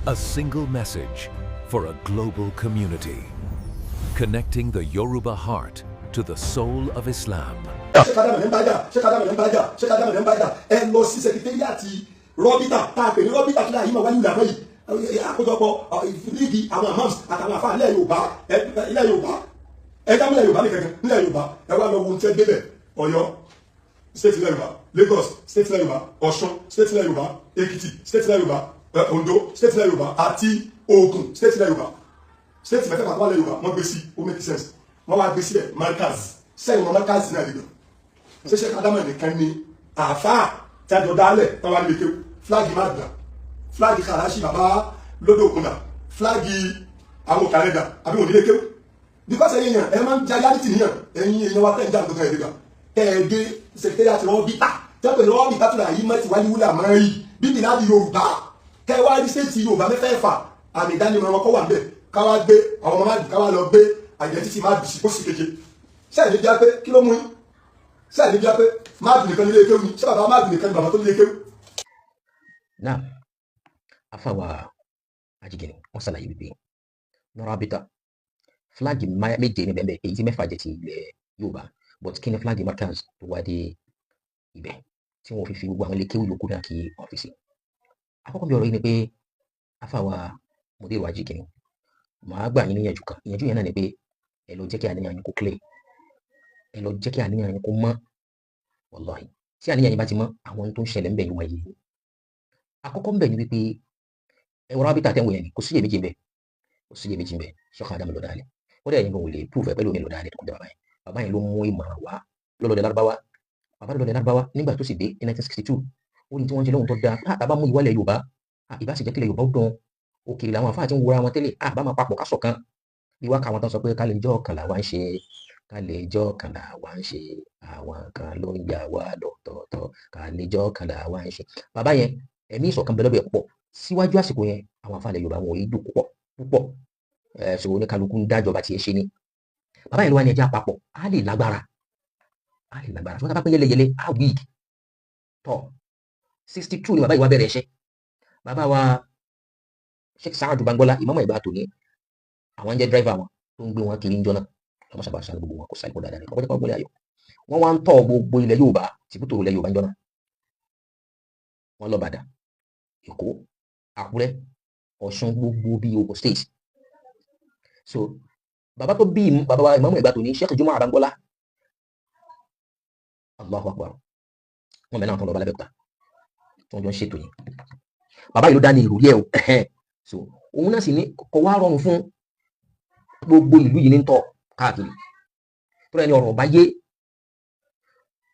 A single message for a global community, connecting the Yoruba heart to the soul of Islam. ẹ lọ sí sẹkítẹ́rìàtì rọ́bìtà tá a pè ní rọ́bìtà tó láyé máa wáyé ìlànà yìí àkójọpọ̀ líìgì àwọn imams àtàwọn àfáà ilẹ̀ Yorùbá ẹ dámúlẹ̀ Yorùbá nìkan nílẹ̀ Yorùbá ẹ wá lọ wo tẹ́ débẹ̀ Ọ̀yọ́ state ilẹ̀ Yorùbá, Lagos state ilẹ̀ Yorùbá, Ọ̀ṣun state ilẹ̀ Yorùbá, Èkìtì state ilẹ̀ Yorùbá, Ondo state ilẹ̀ Yorùbá àti Ògùn state ilẹ̀ Yorùbá. State mẹ́fẹ̀ẹ́ pàtó wà lẹ̀ Yorùbá wọ́n gbé sí ó make sense wọ́n wá gbé sílẹ̀ markaz sẹ́yìn wọn markaz náà lè gbà ṣẹṣẹ kadama nìkan ni àáfàá tí a jọ dálẹ̀ táwa lè kéwù fúláàgì má gbà fúláàgì kàràṣì bàbá lódò òkúnà fúláàgì àwọn kàrẹ́dà àbí òní lè kéwù because ẹ̀yin yẹn ẹ máa ń ja yálìtì níyàn ẹ̀yin èèyàn wa tẹ̀ ń jà nǹkan kan ẹ̀dẹ́gbà ẹ̀ẹ́dẹ́ sẹkítẹ́rì àti rọ́bìtà tẹ́pẹ̀ rọ́bìtà tó là yí mẹ́tì wáyé wúlà máa ń yí bíbí láti Yorùbá kẹwàá rí stéètì Yorùbá mẹ́fẹ̀ẹ̀fà àmì ìdánimọ̀ wọn kọ́ wà ń bẹ̀ káwá gbé àwọn ọmọ máàdì káwá lọ gbé àjẹtítì máàdì sí kóṣì keje sẹ́ẹ̀ ní bí a pé kí ló mú yín sẹ́ẹ̀ ní bí a pé máàdì nìkan nílé kéwù ni ṣé bàbá máàdì nìkan ni bàbá tó nílé kéwù. náà afáwa Ajígẹ̀nì wọ́n ṣàlàyé wípé nọ́rábítà fúláàgì méje ní bẹ́ẹ̀ èyí tí mẹ́fà jẹ́ ti ilẹ̀ Yorùbá but kí ni fúláàgì markaz tó wá dé ibẹ̀ tí wọ́n fi gbogbo àwọn ilé kéwù yòókù náà kí wọ́n fi sí. àkọ́kọ́ bí ọ̀rọ̀ yìí ni pé afáwa Mùdírù Ajígẹ̀nì màá gbà yín níyànjú kan ìyànjú yẹn náà ni pé ẹ lọ jẹ́ kí àníyàn yín kó clear ẹ lọ jẹ́ kí àníyàn yín kó mọ́ wallahi tí àníyàn yín bá ti mọ́ àwọn tó ń ṣẹlẹ̀ ń bẹ̀ yóò máa yé yín. àkọ́kọ́ ń bẹ̀ ni wípé ẹ wọ́n rábìtà tẹ́wọ̀n yẹn ni kò sí iyèméjì ń bẹ̀ kò sí iyèméjì ń bẹ̀ Sheikh Adam ló dálẹ̀ ó dẹ̀ yín kò lè prove ẹ pẹ̀lú mi ló dálẹ̀ tó kọjá bàbá yẹn ló mú ìmọ̀ràn wá lọ́lọ́dẹ lárúbáwá bàbá lọ́lọ́dẹ lárúbáwá nígbà tó sì dé ní 1962 ó ní tí wọ́n ṣe lóhun tó dáa bàbá mú ìwálẹ̀ Yorùbá ìbá sì jẹ́ kílẹ̀ Yorùbá ó dán òkèèrè làwọn àfáà tí ń wúra wọn tẹ́lẹ̀ bá máa papọ̀ ká ṣọ̀kan bí wá káwọn tán sọ pé ká lè jọ́ ọ̀kan làwa ń ṣe ká lè jọ́ ọ̀kan làwa ń ṣe àwọn kan ló ń yà wá lọ́tọ̀ọ̀tọ̀ ká lè jọ́ ọ̀kan làwa ń ṣe. bàbá yẹn ẹ̀mí ìṣọ̀kan bẹ̀rẹ̀ púpọ̀ síwájú àsìkò yẹn àwọn àfáà ilẹ̀ Yorùbá wọn ò yí dùn púpọ̀ ṣòwò ní kálukú ń dájọba tiẹ̀ ṣe ni. bàbá yẹn ló wá ní ẹjẹ́ àpapọ̀ á lè lágbára ṣùgbọ́n tá bá pín yẹlẹyẹlẹ á weak tọ̀ 62 ni bàbá yìí wá bẹ̀rẹ̀ iṣẹ́ bàbá wa Sheikh Saadu Bangola ìmáàmù Ẹ̀gbá tòní àwọn jẹ́ dráìvà wọn tó ń gbé wọn kiri ń jọ náà lọ́mọ sábà ṣàlù gbogbo wọn kò sáré kó dáadáa ní ọkọ̀ gbọ́lé ayọ̀ wọ́n wá ń tọ́ gbogbo ilẹ̀ Yorùbá tìbútò ilẹ̀ Yorùbá ń jọ náà wọ́n lọ Ìbàdàn Èkó Àkúrẹ́ Ọ̀ṣun gbogbo bí Ògùn state so bàbá tó bí bàbá wa ìmáàmù Ẹ̀gbá tòní Sheikh Juma Bangola Allahu Akbar wọn mẹ́rin àwọn tó ń lọ balabẹ́kúta tó ń jọ ń ṣètò yìí bàbá yìí ló dá ní ìròrí ẹ̀ o so òun náà sì ní kò wá rọrùn fún gbogbo ìlú yìí ní tọ̀ káàkiri tó rẹ̀ ní ọ̀rọ̀ ọba yé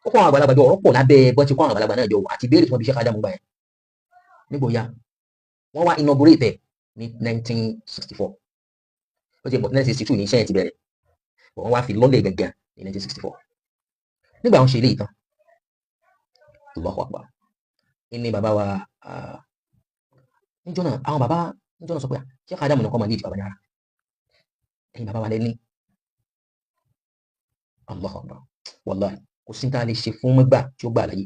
ó kọ́ àwọn àgbàlagbà jọ ọ̀rọ̀ pọ̀ lábẹ́ bọ́ ti kọ́ àwọn àgbàlagbà náà jọ àti béèrè tí wọ́n fi Sheikh Adam gbà yẹn nígbò ya wọ́n wá inaugurate ní 1964 ó ti bọ̀ 1962 ní iṣẹ́ yẹn ti bẹ̀rẹ̀ wọ́n wá fi lọ́lẹ̀ gẹ́gẹ́ ní 1964 nígbà wọn ṣe ilé ìtàn Allahu Akbar ní bàbá wa níjọ́ náà àwọn bàbá níjọ́ náà sọ pé Sheikh Adam nìkan máa lead bàbá yàrá ẹ̀yin bàbá wa lẹ́ni Allahu Akbar wallahi kò sí ní tá a lè ṣe fún mẹ́gbà tí ó gbà láyé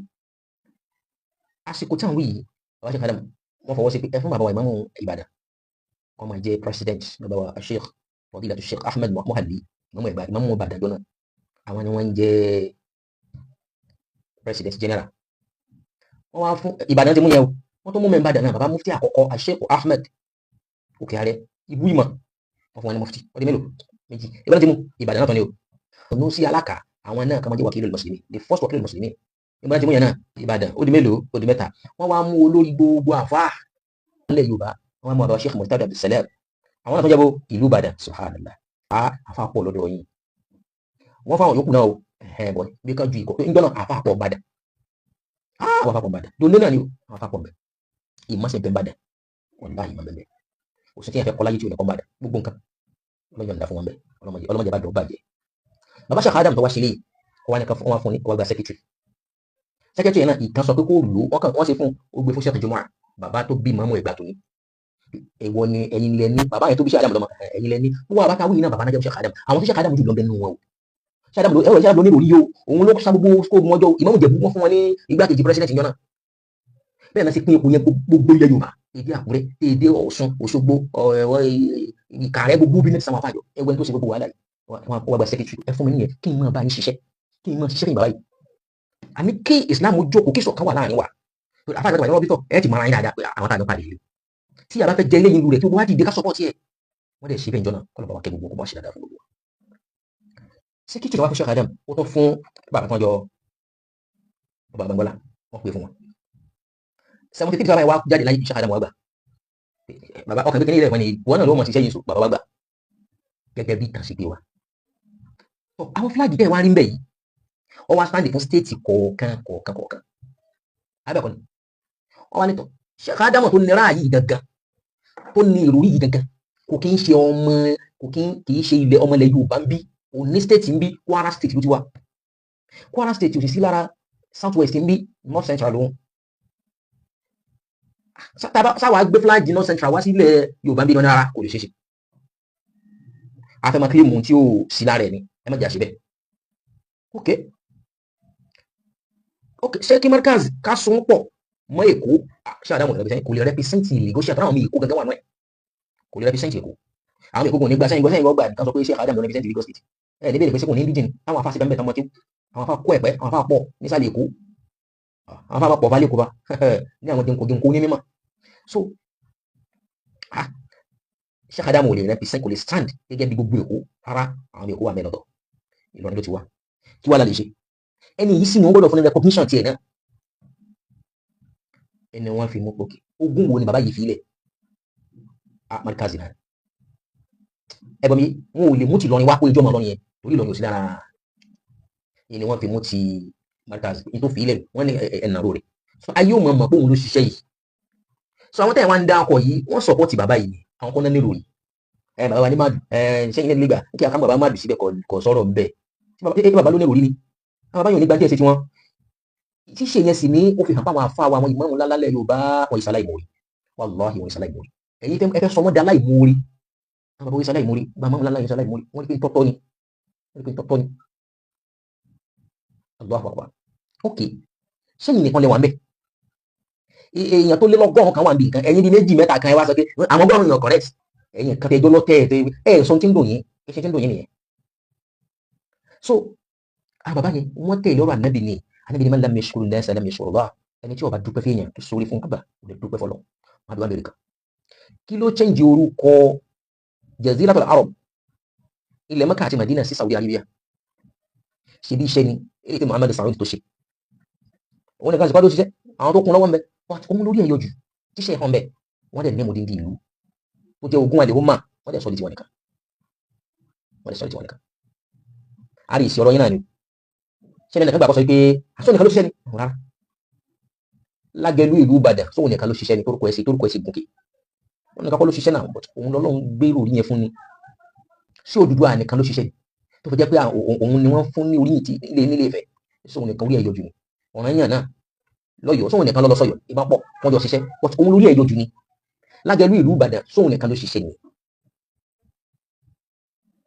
àsìkò tí àwọn wí yìí bàbá Sheikh Adam wọ́n fọwọ́ sí pé ẹ fún bàbá wa Ìmáàmù Ìbàdàn kọ́ máa jẹ́ president bàbá wa Sheikh Fadilatu Sheikh Ahmed Muhalli Ìmáàmù Ìbàdàn Ìmáàmù Ìbàdàn jọ náà àwọn ni wọ́n ń jẹ́ president general wọ́n wá fún Ìbàdàn ti mú yẹn o wọ́n tó mú mẹ́ Ìbàdàn náà bàbá mufti àkọ́kọ́ Sheikh Ahmed òkè ààrẹ ibú ìmọ̀ wọ́n fún wọn ní mufti ọdún mélòó méjì Ìbàdàn ti mú Ìbàdàn náà tán ni o ọ̀nà sí alákà àwọn náà kàmájẹ́ wakilul muslimin the first wakilul muslimin Ìbàdàn ti mú yẹn náà Ìbàdàn ó di mélòó ó di mẹ́ta wọ́n wá mú olórí gbogbo àfáà nílẹ̀ Yorùbá wọ́n wá mú àbá Sheikh Murtada Abdulsalam àwọn náà tó jẹ́bó ìlú Ìbàdàn subhanallah àfáà pọ̀ lọ́dọ̀ yìí wọ́n fáwọn yòókù náà o bọ̀ bí ká ju ìkọ̀ ńgbọ́n náà àfáà pọ̀ Ìbàdàn àwọn àfáà pọ̀ Ìbàdàn lónìí náà ni àwọn àfáà pọ̀ bẹ̀ ìmọ̀sẹ̀ bẹ̀ Ìbàdàn wọ́n bá ìmọ̀ bẹ̀ kò sí tí ẹ fẹ́ kọ́ láyé tí ò ní kọ́ Ìbàdàn gbogbo nǹkan ọlọ́mọ yọ̀ǹda fún wọn bẹ̀ ọlọ́mọdé bá dọ̀ bàjẹ́ bàbá Sheikh Adam tó wá sílé wọ́n ní ká wọ́n fún ní wọ́n gba secretary yẹn náà ìkan sọ pé kó lò ó wọ́n ṣe fún ó gbé fún Sheikh Juma bàbá tó bí Ìmáàmù Ẹ̀gbá tó ní èwo ni ẹ̀yin lẹ ní bàbá yẹn tó bí Sheikh Adam lọ́mọ ẹ̀yin lẹ ní wọ́n wà bá káwé yìí náà bàbá náà jẹ́ Sheikh Adam àwọn tí Sheikh Adam jù lọ bẹ́ẹ̀ nù wọn o Sheikh Adam ló ní ìròyìn yìí o òun ló sá gbogbo skóòbù wọn jọ Ìmáàmù Jẹ̀bú wọn fún wọn ní igbákejì president ìjọ náà bẹ́ẹ̀ náà sì pín ipò yẹn gbogbo ilẹ̀ Yorùbá èdè Àkúrẹ́ èdè Ọ̀ṣun Òṣogbo Ìkàrẹ́ gbogbo bí mẹ́ta sáwọn afáàjọ ẹgbẹ́ tó ṣe gbogbo wàhálà yìí wọ́n gba secretary ẹ fún mi nìyẹn kí n máa bá yín ṣiṣẹ́ kí n máa ṣiṣẹ́ fún bàbá yìí àní kí Islam jókòó kí ṣọ̀kan wà láàrin wa afáàjọ tó wà ní rọ́bítọ̀ ẹ ti mọ ara yín dáadáa pé àwọn táwọn pàdé yìí tí yàrá fẹ́ jẹ ilé yín lu rẹ̀ tí wọ́n wá dìde ká support ẹ̀ wọ́n dẹ̀ ṣe bẹ́ẹ̀ jọ́nà kọ́ lọ́ba wa kẹ́ gbogbo kó bá ṣe dáadáa fún gbogbo secretary wa fún Sheikh Adam ó tún fún bàbá kan jọ bàbá Bangola wọ́n pè fún wọn 73 bàbá yẹn wá jáde láyé Sheikh Adam wá gbà bàbá ọkàn gbé kí ní ilẹ̀ ìwọ̀n ni wọ́n náà ló mọ̀ sí sẹ́yìn sùn bàbá wá gbà gẹ́gẹ́ bí ìtàn sí pé wa àwọn fúláàgì tẹ́ wá rí ń bẹ̀ yìí ọ wá sáǹdì fún stéètì kọ̀ọ̀kan abẹ́ẹ̀kọ́ ni ọ wá nítọ̀ Sheikh Adam tó nira yìí gangan tó ní ìròyìn yìí gangan kò kí ń ṣe ọmọ kì í ṣe ilẹ̀ ọmọ ilẹ̀ Yorùbá ń bí òun ní stéètì ń bí Kwara state ló ti wá Kwara state ò sì sí lára South West ń bí North Central lòun sáwà gbé fúláàgì North Central wá sílẹ̀ Yorùbá ń bí wọn rárá kò lè ṣe ṣe afẹ́mọ́ kílímù tí ó sí lára ẹ̀ ni ẹ má jà síbẹ̀ ok ṣé kí Markaz ká sún pọ̀ mọ́ Èkó Sheikh Adam kò lè represent Lagos àtàwọn ọmọ Èkó gangan wà náà kò lè represent Èkó àwọn Èkó kò ní gba sẹ́yìn gbọ́gbà nìkan sọ pé Sheikh Adam ló represent Lagos state ẹ̀ níbẹ̀ ìpèsè kò ní díjìn àwọn afá sí bẹ́ẹ̀ tán mọ́ tí àwọn afá kó ẹ̀pẹ́ àwọn afá pọ̀ nísàlẹ̀ Èkó àwọn afá pọ̀ válé kó bá ní àwọn dínkù ní mímọ́ so Sheikh Adam ò lè represent kò lè stand gẹ́gẹ́ bí gbogbo Èkó rárá àwọn Èkó wà mẹ́lọ́tọ̀ Ìlọrin ló ti wá kí wá la lè ṣe ẹni yìí sì ni wọ́n gbọ́dọ̀ fún ní recognition tiẹ̀ náà ẹni wọ́n fi mú pòkè ogún wo ni bàbá yìí fi ilẹ̀ Markaz náà ẹbọn mi wọn ò lè mú ti Ìlọrin wá pé ijó ọmọ Ìlọrin yẹn torí Ìlọrin ò sí lára ẹni wọ́n fi mú ti Markaz ní tó fi ilẹ̀ wọ́n ní ẹ̀nà rò rẹ̀ so ayé ò mọ̀ pé òun ló ṣiṣẹ́ yìí so àwọn tẹ̀ wá ń dá ọkọ̀ yìí wọ́n support bàbá yìí àwọn kan náà nílò yìí bàbá wa ní Madu ṣẹ́yìn náà nígbà kí àkàmù bàbá Madu síbẹ̀ kò sọ̀rọ̀ ń bẹ̀ tí bàbá ló ní ìròrí ni àwọn bàbá yìí ò ní gbá díẹ̀ sí tiwọn ṣíṣe yẹn sì ní ó fi hàn fáwọn afá wa àwọn ìmáàmù lálẹ́ Yorùbá wọn ìsàlá ìmòrí wàláhì wọn ìsàlá ìmòrí ẹ̀yin ẹ fẹ́ sọmọ́ dálá ìmòrí àwọn bàbá ìsàlá ìmòrí bàbá wọn lálẹ́ ìsàlá ìmòrí wọ́n ní pé tọ́tọ́ ni Allahu Akbar ok ṣẹ́yìn nìkan lè wà ń bẹ̀ èèyàn tó lé lọ́gọ́rùn kan wà ń bì kan ẹ̀yin di méjì mẹ́ta kan ẹ wá sọ pé àwọn ọgọ́rùn èèyàn correct ẹ̀yin kan tẹjọ́ lọ́tẹ̀ ẹ̀ sọ tí ń dùn yín ẹ̀ṣẹ̀ tí ń dùn yín nìyẹn so àwọn bàbá yẹn wọ́n tẹ̀lé ọ̀rọ̀ ànábì ni ànábì ni man lam yashkuru nnasa lam yashkuru Allah ẹni tí ó bá dúpẹ́ fún èèyàn tó sórí fún àgbà ò lè dúpẹ́ fọlọ́ wọn àdúrà lórí kan kí ló change orúkọ Jaziratul Arab ilẹ̀ Mẹ́kà àti Madina sí Saudi Arabia ṣe bí iṣẹ́ ni èyí tí Muhammad Saudi tó ṣe òun nìkan sì pàdé òṣìṣẹ́ àwọn tó kún lọ́wọ́ ń bẹ òun lórí ẹ̀yọ jù tíṣẹ́ ìhàn bẹ wọ́n dẹ̀ ní mòdì ìlú ó jẹ́ ogún àlè ó mà wọ́n dẹ̀ sọ di tiwọn nìkan a rí ìsì ọ̀rọ̀ yín náà ni ṣé ẹnìkan gbà kọ́ sọ pé aṣọ nìkan ló ṣiṣẹ́ ni rárá Lágẹ̀lú ìlú Ìbàdàn sóhun nìkan ló ṣiṣẹ́ ni torúkọ ẹ̀sìn gùnkè wọn nìkan kọ́ ló ṣiṣẹ́ náà òun lọ́lọ́run gbèrò orí yẹn fún ni sí Odùduwà nìkan ló ṣiṣẹ́ ni tó fi jẹ́ pé òun ni wọ́n fún ní orí nílé Ifẹ̀ sóhun nìkan orí ẹ̀yọ jù ni ọ̀ràn yàn náà lọ́yọ̀ọ́ sóhun nìkan lọ́lọ́ sọ̀yọ̀ ìbá pọ̀ wọ́n jọ ṣiṣẹ́ òun lórí ẹ̀yọ jù ni Lágẹ̀lú ìlú Ìbàdàn sóhun nìkan ló ṣiṣẹ́ ni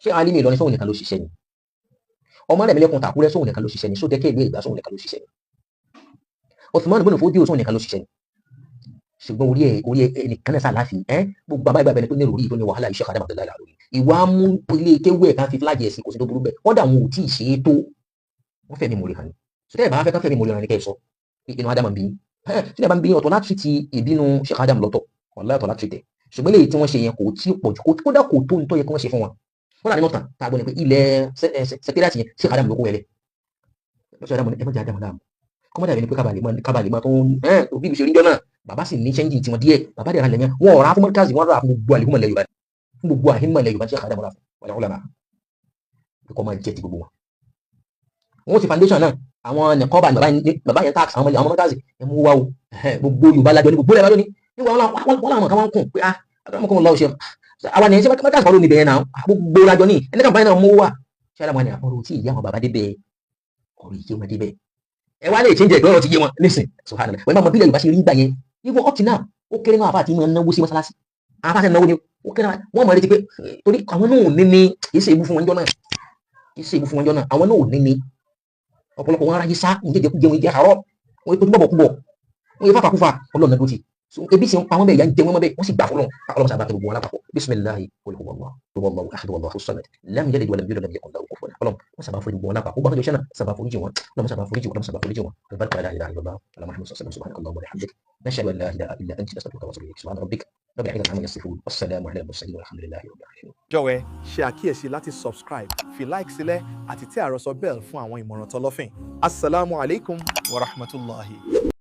ṣé Alimi Ìlọrin sóhun nìkan ló ṣiṣẹ́ ni ọmọ rẹ̀ mílẹ̀kùn tàkúrẹ́ sóhun nìkan ló ṣiṣẹ́ ni Sódẹ́kẹ́ ìlú Ẹ̀gbá sóhun nìkan ló ṣiṣẹ́ ni Osman ibn Fodio sóhun nìkan ló ṣiṣẹ́ ni ṣùgbọ́n orí ẹnìkan náà sàláfì gbogbo àbá ìgbàgbẹ́ ni tó ní ìròrí tó ní wàhálà Sheikh Adam Abdullahi Al-Alawi ìwà mú ilé kéwú ẹ̀ kan fi fúláàgì ẹ̀sìn kò sí tó burú bẹ́ẹ̀ kọ́dà wọn ò tí ì ṣe é tó wọ́n fẹ́mi mòrè hàn ní sọtẹ́ ẹ̀ bá fẹ́ kán fẹ́mi mòrè hàn ní kẹ́ ẹ̀ sọ inú Adam bí tí ẹ̀ bá ń bí ọ̀tọ̀ láti ti ìbínú Sheikh Adam lọ́tọ̀ wallahi ọ̀tọ̀ láti tẹ̀ ṣùgbọ́n lè tí wọ́n ṣe yẹn kò tí pọ̀ jù kódà kò tó nítorí kí wọ́n ṣe fún wọn wọ́n láti nọ́tàn tá a gbọ́ ni pé ilẹ̀ sẹkẹ́rẹ́tì yẹn Sheikh Adam ló kó wẹlẹ̀ lọ́sọ̀ Adam ẹ má jẹ́ Adam láàmú kọ́mọ́dà yẹn ni pé kábàlì máa tó bí ibi ṣe ríjọ́ náà bàbá sì ní ṣẹ́ńjì tiwọn díẹ̀ bàbá dẹ̀ ra lẹ́yìn wọn ọ̀rá fún Markaz wọn rà fún gbogbo àlìkùmọ̀ lẹ́yìn Yorùbá fún gbogbo àhímọ̀ lẹ́yìn Yorùbá Sheikh Adam rà fún wàlẹ́ ọ̀làmà kọ́ máa jẹ́ ti gbogbo wọn. wọ́n ti foundation náà àwọn nìkan bàbá yẹn tax àwọn Markaz ẹ mú wá o gbogbo Yorùbá lájọ ní gbogbo lẹ́yìn lónìí níwọ̀n wọn làwọn kan wọn kùn pé àtàwọn lọ́wọ́ ṣe àwọn ènìyàn ṣe Markaz kan ló ní bẹ̀rẹ̀ náà gbogbo lájọ ní ẹni kan báyìí náà mú wá ṣé àwọn ènìyàn ọ̀rọ̀ tí ìyá àwọn bàbá dé bẹ́ẹ̀ ọ̀rọ̀ ìyé wọn dé bẹ́ẹ̀ ẹ wá lè change ẹgbẹ́ ọ̀rọ̀ ti yé wọn nísìn subhanallah wọ́n máa mọ bílẹ̀ Yorùbá ṣe rí gbà yẹn even up to now ó kéré náà àfa àti ìmọ̀ náwó sí mọ́sálásí àfa àti náwó ni ó kéré náà wọ́n mọ̀ létí pé torí àwọn náà ò ní ní ìṣe ìbú fún wọn jọ náà àwọn náà ò ní ní ọ̀pọ̀lọpọ̀ wọn aráyé sá ní jẹjẹ kú jẹun ìjẹ àárọ̀ wọn ètò bọ̀bọ̀ kúbọ̀ wọn yẹ fàfàkúfà Ọlọ́run náà tó ti so ebi sì ń pa wọ́n bẹ́ẹ̀, ìyà ń jẹ wọ́n mọ́ bẹ́ẹ̀, wọ́n sì gbà fọlọ́run ọlọ́run sábà kí gbogbo wọn lápapọ̀ bisimilahi qul huwallahu ahad wallahu samad lam yalid walam yulad walam yakun lahu kufuwan ahad ọlọ́run wọ́n sábà forí gbogbo wọn lápapọ̀ gbogbo àwọn ìṣẹ́ náà sábà foríjì wọn ọlọ́run sábà foríjì wọn ọlọ́run sábà foríjì wọn albarka la ilaha illallah ala muhammad sallallahu alaihi wasallam subhanakallahumma wa bihamdik nashhadu an la ilaha illa anta nastaghfiruka wa natubu ilayk subhana rabbika rabbil izzati amma yasifun wassalamu ala al-mursalin walhamdulillahi rabbil alamin. jọ̀wọ́ ṣe àkíyèsí láti subscribe fi like sílẹ̀ àti tẹ àròsọ bell fún àwọn ìmọ̀ràn tọlọ́fìn. Assalamu alaikum wa rahmatullahi.